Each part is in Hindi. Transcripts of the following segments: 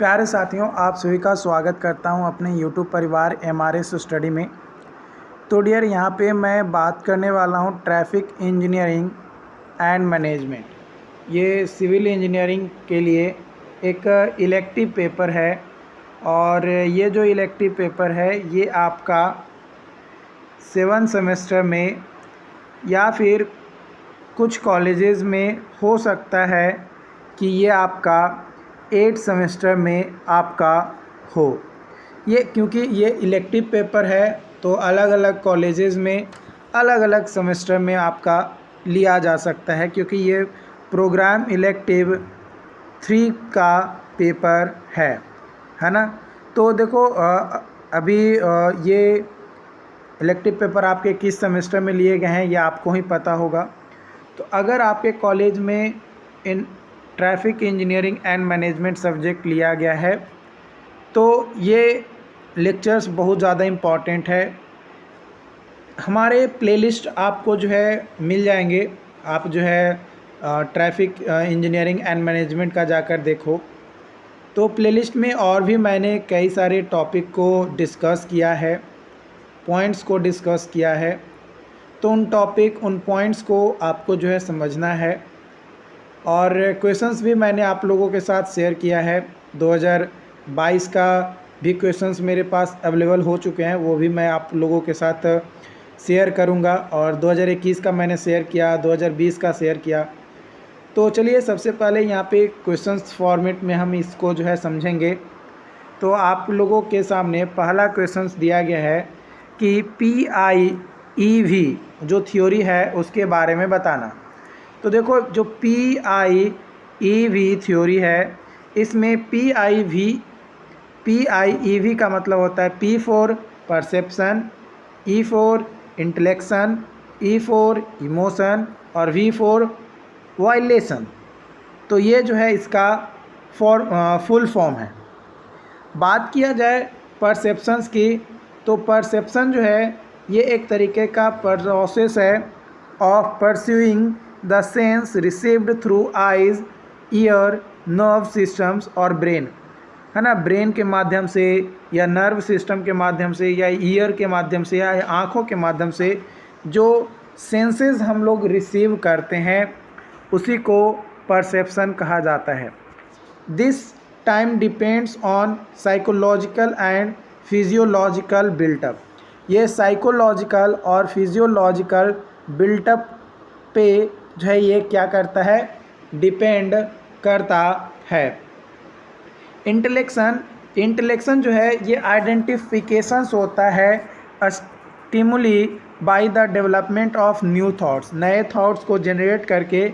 प्यारे साथियों, आप सभी का स्वागत करता हूं अपने YouTube परिवार MRS स्टडी में। तो डियर, यहां पे मैं बात करने वाला हूं ट्रैफिक इंजीनियरिंग एंड मैनेजमेंट। ये सिविल इंजीनियरिंग के लिए एक इलेक्टिव पेपर है और ये जो इलेक्टिव पेपर है ये आपका 7 सेमेस्टर में या फिर कुछ कॉलेजेस में हो सकता है कि ये आपका 8 सेमेस्टर में आपका हो। ये क्योंकि ये इलेक्टिव पेपर है तो अलग अलग कॉलेजेस में अलग अलग सेमेस्टर में आपका लिया जा सकता है, क्योंकि ये प्रोग्राम इलेक्टिव 3 का पेपर है ना। तो देखो, अभी ये इलेक्टिव पेपर आपके किस सेमेस्टर में लिए गए हैं ये आपको ही पता होगा। तो अगर आपके कॉलेज में in traffic engineering and management subject लिया गया है तो ये लेक्चर्स बहुत ज़्यादा इम्पॉर्टेंट है। हमारे प्लेलिस्ट आपको जो है मिल जाएंगे, आप जो है ट्रैफिक इंजीनियरिंग एंड मैनेजमेंट का जाकर देखो। तो प्लेलिस्ट में और भी मैंने कई सारे टॉपिक को डिस्कस किया है, पॉइंट्स को डिस्कस किया है। तो उन पॉइंट्स को आपको जो है समझना है और क्वेश्चंस भी मैंने आप लोगों के साथ शेयर किया है। 2022 का भी क्वेश्चंस मेरे पास अवेलेबल हो चुके हैं, वो भी मैं आप लोगों के साथ शेयर करूंगा। और 2021 का मैंने शेयर किया, 2020 का शेयर किया। तो चलिए सबसे पहले यहाँ पे क्वेश्चंस फॉर्मेट में हम इसको जो है समझेंगे। तो आप लोगों के सामने पहला क्वेश्चंस दिया गया है कि PIEV जो थ्योरी है उसके बारे में बताना। तो देखो, जो PIEV थ्योरी है इसमें PIEV का मतलब होता है P for perception, E for intellection, E for emotion और V फॉर वायलेशन। तो ये जो है इसका फुल फॉर्म है। बात किया जाए परसेप्शंस की, तो परसेप्शन जो है ये एक तरीके का प्रोसेस है of pursuing the sense received through eyes, year, nerve systems और ब्रेन, है ना। ब्रेन के माध्यम से या नर्व सिस्टम के माध्यम से या ईयर के माध्यम से या आँखों के माध्यम से जो सेंसेस हम लोग रिसीव करते हैं उसी को परसेप्शन कहा जाता है। This time depends on psychological and physiological built up. ये साइकोलॉजिकल और फिजियोलॉजिकल बिल्टअप पे जो है ये क्या करता है, डिपेंड करता है। इंटेलेक्शन जो है ये आइडेंटिफिकेशंस होता है stimuli by the development of new thoughts. नए थॉट्स को जनरेट करके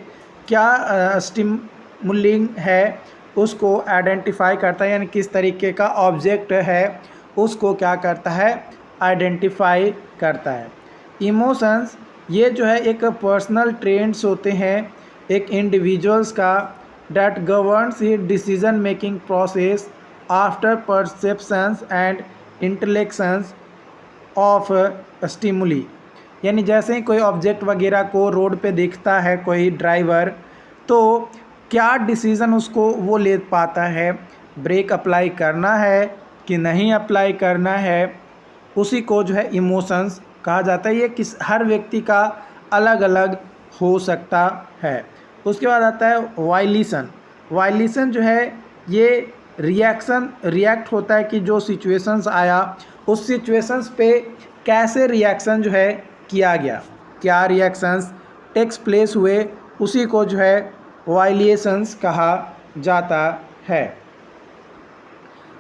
क्या स्टिमुलिंग है उसको आइडेंटिफाई करता है, यानी किस तरीके का ऑब्जेक्ट है उसको क्या करता है, आइडेंटिफाई करता है। इमोशंस ये जो है एक पर्सनल ट्रेंड्स होते हैं एक इंडिविजुअल्स का, डैट गवर्न्स ही decision making process after perceptions and intellections of stimuli. यानी जैसे ही कोई ऑब्जेक्ट वगैरह को रोड पे दिखता है कोई ड्राइवर, तो क्या डिसीज़न उसको वो ले पाता है, ब्रेक अप्लाई करना है कि नहीं अप्लाई करना है, उसी को जो है इमोशंस कहा जाता है। ये हर व्यक्ति का अलग अलग हो सकता है। उसके बाद आता है वायलेशन। वायलेशन जो है ये रिएक्ट होता है कि जो सिचुएशंस आया उस सिचुएशंस पे कैसे रिएक्शन जो है किया गया, क्या रिएक्शंस टेक्स प्लेस हुए, उसी को जो है वायलेशंस कहा जाता है।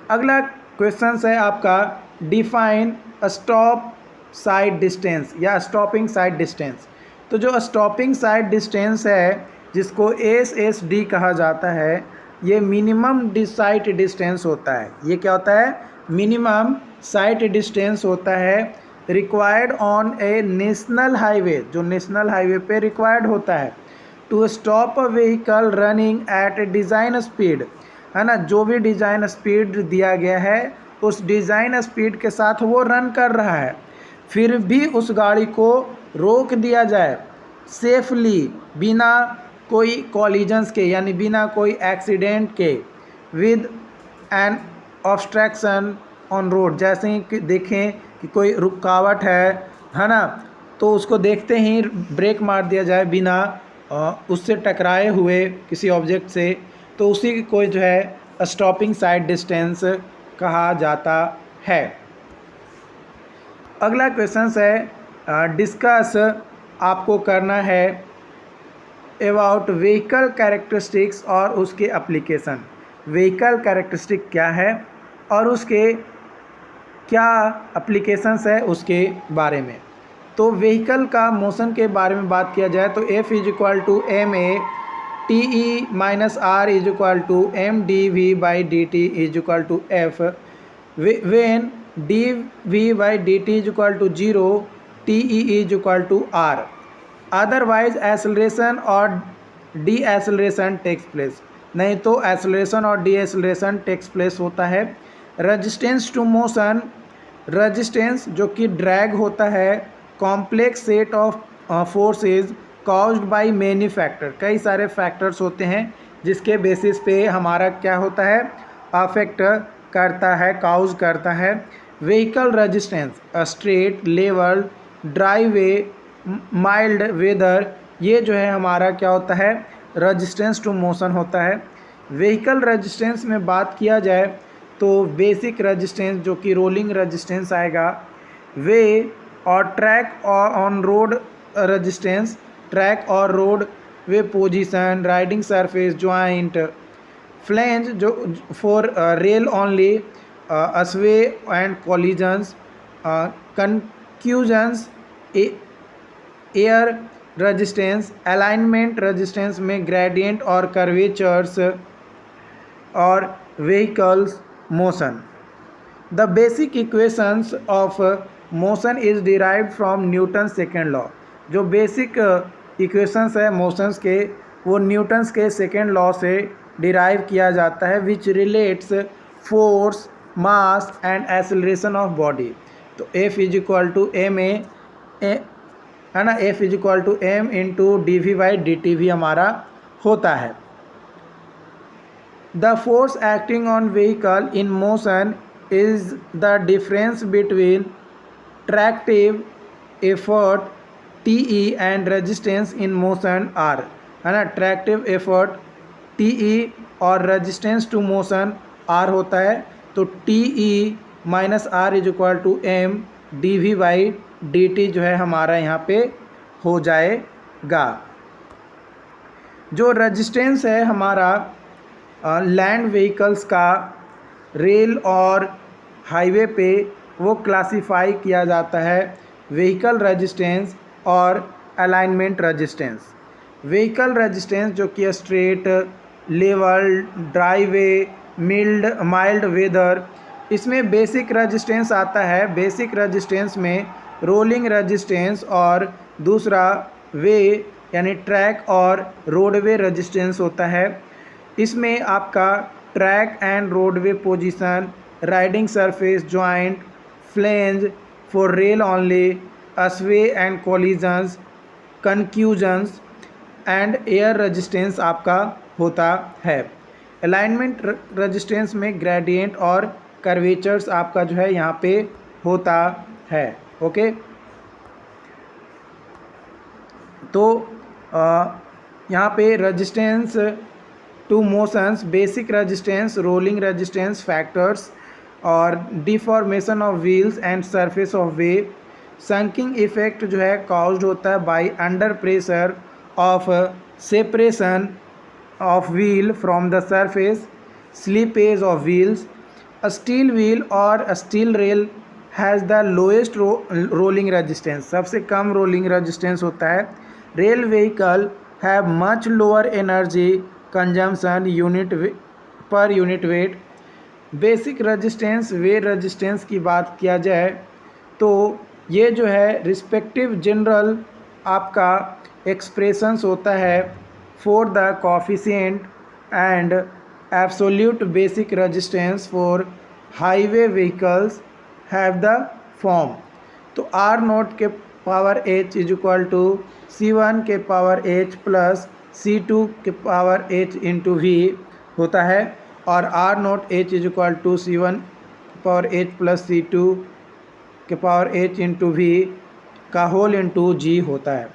अगला क्वेश्चन है आपका डिफाइन स्टॉप साइड डिस्टेंस या स्टॉपिंग साइड डिस्टेंस। तो जो स्टॉपिंग साइड डिस्टेंस है जिसको SSD कहा जाता है, ये मिनिमम साइट डिस्टेंस होता है। ये क्या होता है, मिनिमम साइट डिस्टेंस होता है required on a national highway, जो नेशनल हाईवे पे रिक्वायर्ड होता है to stop a vehicle running at design speed, है ना। जो भी डिज़ाइन स्पीड दिया गया है उस डिज़ाइन स्पीड के साथ वो रन कर रहा है, फिर भी उस गाड़ी को रोक दिया जाए सेफली, बिना कोई कॉलिजन्स के, यानी बिना कोई एक्सीडेंट के, with an obstruction on road, जैसे ही कि देखें कि कोई रुकावट है ना, तो उसको देखते ही ब्रेक मार दिया जाए बिना उससे टकराए हुए किसी ऑब्जेक्ट से, तो उसी को जो है स्टॉपिंग साइड डिस्टेंस कहा जाता है। अगला क्वेश्चन है डिस्कस, आपको करना है अबाउट व्हीकल कैरेक्टरिस्टिक्स और उसके एप्लीकेशन। व्हीकल कैरेक्टरिस्टिक क्या है और उसके क्या एप्लीकेशंस है उसके बारे में। तो व्हीकल का मोशन के बारे में बात किया जाए तो F is equal to M A T E minus R is equal to M D V by D T is equal to F, when D V by D T is equal to zero T E is equal to R, otherwise acceleration और डी एसलरेशन टेक्स प्लेस, नहीं तो एसलरेशन और डी एसलरेशन टेक्स प्लेस होता है। रजिस्टेंस टू मोशन, रजिस्टेंस जो कि ड्रैग होता है, complex set of forces caused by many factor, कई सारे फैक्टर्स होते हैं जिसके बेसिस पे हमारा क्या होता है, अफेक्ट करता है, काउज करता है। Vehicle resistance, straight, level, dry way, mild weather, ये जो है हमारा क्या होता है, रजिस्टेंस टू मोशन होता है। व्हीकल रजिस्टेंस में बात किया जाए तो बेसिक रजिस्टेंस जो कि रोलिंग रजिस्टेंस आएगा, वे और ट्रैक और ऑन रोड रजिस्टेंस, ट्रैक और roadway position, riding surface joint, flange जो for rail only, sway and collisions, concussions, air resistance, alignment resistance में ग्रेडियंट और कर्वेचर्स और vehicles motion. The basic equations of motion is derived from Newton second law, जो बेसिक इक्वेशंस है मोशंस के वो न्यूटन्स के सेकेंड लॉ से डिराइव किया जाता है, which relates force, mass and acceleration of body. तो F is equal to M A है ना, F is equal to M into D V by D T भी हमारा होता है। The force acting on vehicle in motion is the difference between tractive effort T E and resistance in motion R, है ना, ट्रैक्टिव एफर्ट टी ई और रेजिस्टेंस टू मोशन आर होता है। तो T E minus R is equal to M D V by D T जो है हमारा यहाँ पे हो जाएगा। जो रेजिस्टेंस है हमारा लैंड व्हीकल्स का रेल और हाईवे पे, वो क्लासिफाई किया जाता है व्हीकल रेजिस्टेंस और अलाइनमेंट रेजिस्टेंस। व्हीकल रेजिस्टेंस जो कि स्ट्रेट, लेवल, ड्राईवे, माइल्ड वेदर, इसमें बेसिक रेजिस्टेंस आता है। बेसिक रेजिस्टेंस में रोलिंग रेजिस्टेंस और दूसरा वे यानी ट्रैक और रोडवे रेजिस्टेंस होता है। इसमें आपका track and roadway position, riding surface joint, flange for rail only, sway and collisions, concussions and air resistance आपका होता है। अलाइनमेंट रेजिस्टेंस में ग्रेडियंट और कर्वेचर्स आपका जो है यहाँ पे होता है। ओके, तो यहाँ पे resistance to motions, basic resistance, rolling resistance factors और deformation of wheels and surface of way, sinking effect जो है काउज्ड होता है by under pressure of separation of wheel from the surface, slippage of wheels, steel wheel और steel rail has the lowest rolling resistance, सबसे कम रोलिंग रेजिस्टेंस होता है। Rail vehicle have much lower energy consumption per unit weight. Basic resistance, way resistance की बात किया जाए तो ये जो है रिस्पेक्टिव जनरल आपका एक्सप्रेशंस होता है for the coefficient and absolute basic resistance for highway vehicles have the form. तो आर नोट के power H is equal to C1 के पावर एच प्लस C2 के पावर एच इंटू वी होता है। और R nought H is equal to C1 power H plus C2 के पावर एच इंटू वी का होल इंटू जी होता है।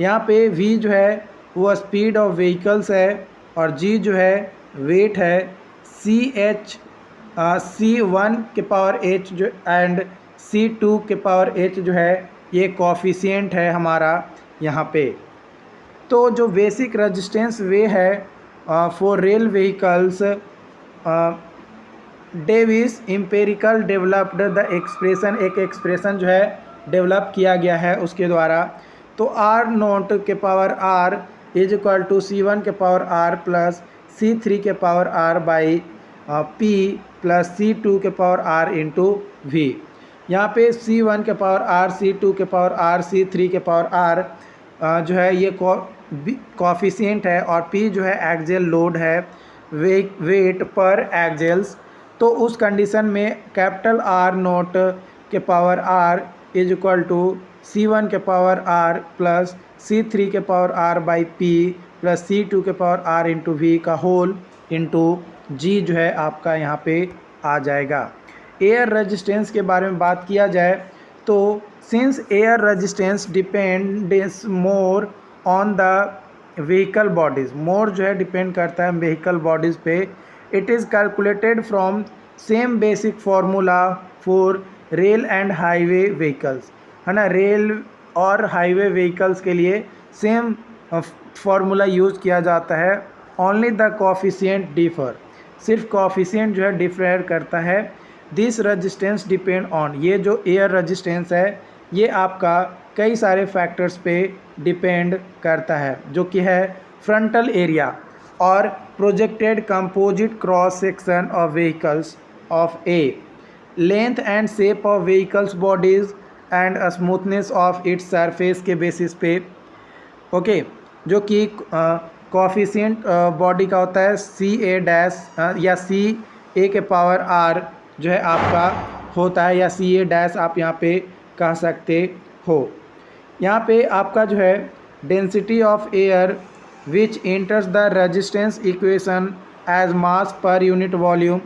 यहाँ पे v जो है वो स्पीड ऑफ व्हीकल्स है और g जो है वेट है। C1 के पावर h जो एंड C2 के पावर h जो है ये कोफिशिएंट है हमारा यहाँ पे। तो जो बेसिक रेजिस्टेंस वे है for rail vehicles, Davis empirical developed the expression, एक एक्सप्रेशन जो है डेवलप किया गया है उसके द्वारा। तो आर नोट के power R is equal to C1 के पावर आर प्लस C3 के power R by P plus C2 के पावर आर इंटू वी। यहाँ पे C1 के पावर आर, C2 के पावर आर, C3 के पावर आर जो है ये कोफिशिएंट है और P जो है एक्सियल लोड है, वेट पर एक्सियल्स। तो उस कंडीशन में कैपिटल आर नोट के power R is equal to C1 के पावर आर प्लस C3 के power R by P plus C2 के पावर आर इंटू वी का होल इंटू जी जो है आपका यहाँ पे आ जाएगा। एयर रेजिस्टेंस के बारे में बात किया जाए तो since air resistance depends more on the vehicle bodies, more जो है डिपेंड करता है व्हीकल बॉडीज़ पे। It is calculated from same basic formula for rail and highway vehicles, है ना। रेल और हाईवे व्हीकल्स के लिए सेम फार्मूला यूज़ किया जाता है। ओनली द कोफिशिएंट डिफर, सिर्फ कोफिशिएंट जो है डिफर करता है। दिस रेजिस्टेंस डिपेंड ऑन, ये जो एयर रेजिस्टेंस है ये आपका कई सारे फैक्टर्स पे डिपेंड करता है, जो कि है फ्रंटल एरिया और projected composite cross section of vehicles of A, length and shape of vehicles bodies and smoothness of its surface के बेसिस पे। ओके, जो कि कोफिशिएंट बॉडी का होता है CA डैश या CA के पावर R जो है आपका होता है, या CA डैश आप यहाँ पे कह सकते हो। यहाँ पे आपका जो है density of air which enters the resistance equation as mass per unit volume,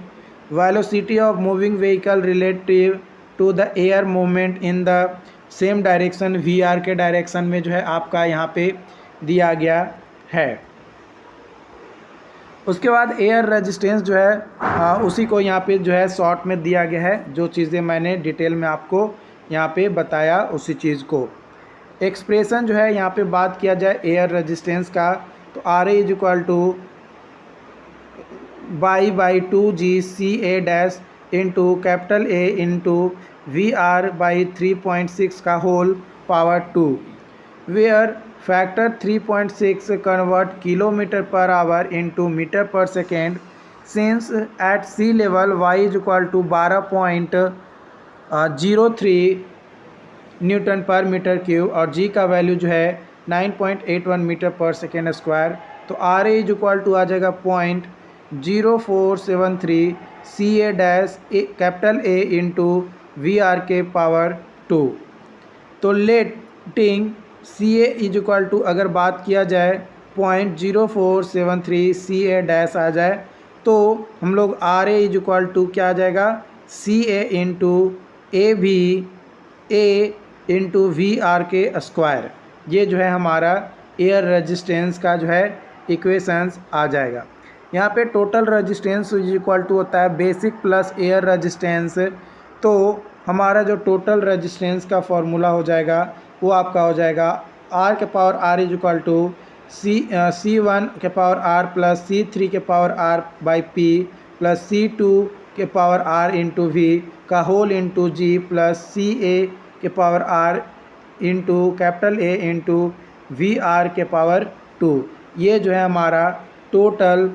velocity of moving vehicle relative to the air movement in the same direction VR के डायरेक्शन में जो है आपका यहाँ पे दिया गया है। उसके बाद एयर रेजिस्टेंस जो है उसी को यहाँ पे जो है शॉर्ट में दिया गया है, जो चीज़ें मैंने डिटेल में आपको यहाँ पे बताया उसी चीज़ को। एक्सप्रेशन जो है यहाँ पे बात किया जाए एयर रेजिस्टेंस का तो RA is equal to by 2G CA dash into capital A into VR by 3.6 का whole power 2, where factor 3.6 convert kilometre per hour into metre per second. Since at sea level Y is equal to 12.03 newton per metre cube और G का वैल्यू जो है 9.81 मीटर पर सेकेंड स्क्वायर। तो RA इज इक्वल टू आ जाएगा 0.0473 CA dash capital A into VR के पावर 2। तो लेटिंग CA इज इक्वल टू अगर बात किया जाए 0.0473 CA डैश आ जाए तो हम लोग RA इज इक्वल टू क्या आ जाएगा CA into AV A into VR के स्क्वायर। ये जो है हमारा एयर रेजिस्टेंस का जो है इक्वेशंस आ जाएगा। यहाँ पे total resistance is equal to होता है बेसिक प्लस एयर रेजिस्टेंस। तो हमारा जो टोटल रेजिस्टेंस का फॉर्मूला हो जाएगा वो आपका हो जाएगा R के power R is equal to C1 के पावर R प्लस C3 के power R by P plus C2 के पावर R इंटू V का whole into G plus CA के power R into capital A into VR के पावर 2। ये जो है हमारा टोटल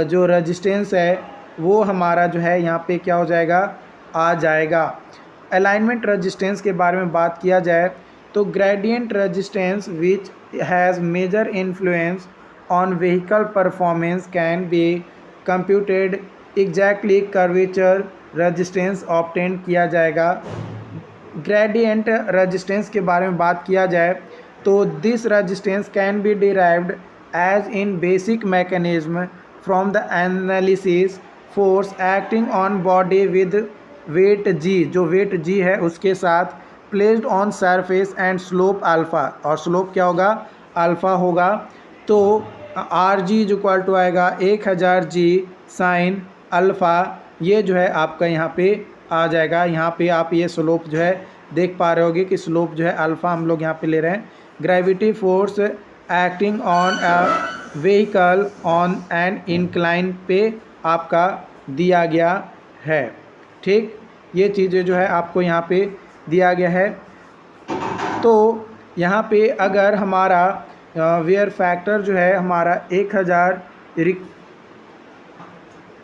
जो रेजिस्टेंस है वो हमारा जो है यहाँ पे क्या हो जाएगा आ जाएगा। अलाइनमेंट रेजिस्टेंस के बारे में बात किया जाए तो gradient resistance which has major influence on vehicle performance can be computed exactly curvature resistance obtain किया जाएगा। ग्रेडियंट रेजिस्टेंस के बारे में बात किया जाए तो this resistance can be derived as in basic mechanism from the analysis force acting on body with weight G, जो वेट जी है उसके साथ placed on surface and slope alpha, और स्लोप क्या होगा, अल्फ़ा होगा। तो आर जी इक्वल टू आएगा 1000 जी साइन अल्फ़ा, ये जो है आपका यहाँ पे आ जाएगा। यहाँ पे आप ये स्लोप जो है देख पा रहे होगे कि स्लोप जो है अल्फ़ा हम लोग यहाँ पे ले रहे हैं। Gravity force acting on a vehicle on an incline पे आपका दिया गया है। ठीक, ये चीज़ें जो है आपको यहाँ पे दिया गया है। तो यहाँ पे अगर हमारा वेयर फैक्टर जो है हमारा 1000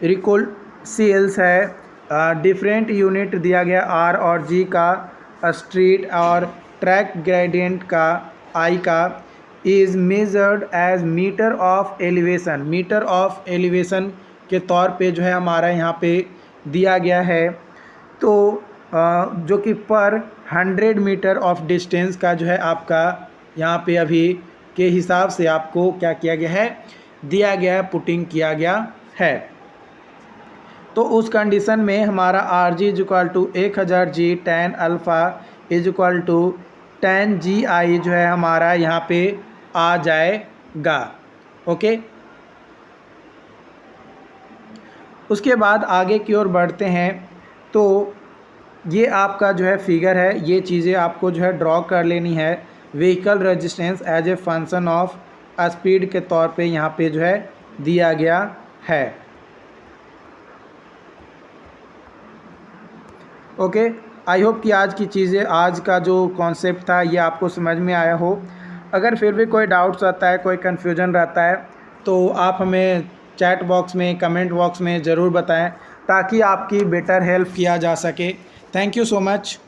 रिकोल सेल्स है, डिफरेंट यूनिट दिया गया आर और जी का, स्ट्रीट और ट्रैक ग्रेडियंट का आई का, is measured as metre of elevation, metre of elevation के तौर पे जो है हमारा यहाँ पे दिया गया है। तो जो कि पर 100 मीटर ऑफ डिस्टेंस का जो है आपका यहाँ पे अभी के हिसाब से आपको क्या किया गया है, दिया गया है, पुटिंग किया गया है। तो उस कंडीशन में हमारा R G is equal to 1000 G tan alpha is equal to tan G I जो है हमारा यहाँ पे आ जाएगा। ओके, उसके बाद आगे की ओर बढ़ते हैं। तो ये आपका जो है फिगर है, ये चीज़ें आपको जो है ड्रॉ कर लेनी है। Vehicle resistance as a function of speed के तौर पे यहाँ पे जो है दिया गया है। ओके, आई होप कि आज की चीज़ें, आज का जो कॉन्सेप्ट था ये आपको समझ में आया हो। अगर फिर भी कोई डाउट्स आता है, कोई कन्फ्यूजन रहता है, तो आप हमें चैट बॉक्स में, कमेंट बॉक्स में ज़रूर बताएं ताकि आपकी बेटर हेल्प किया जा सके। Thank you so much.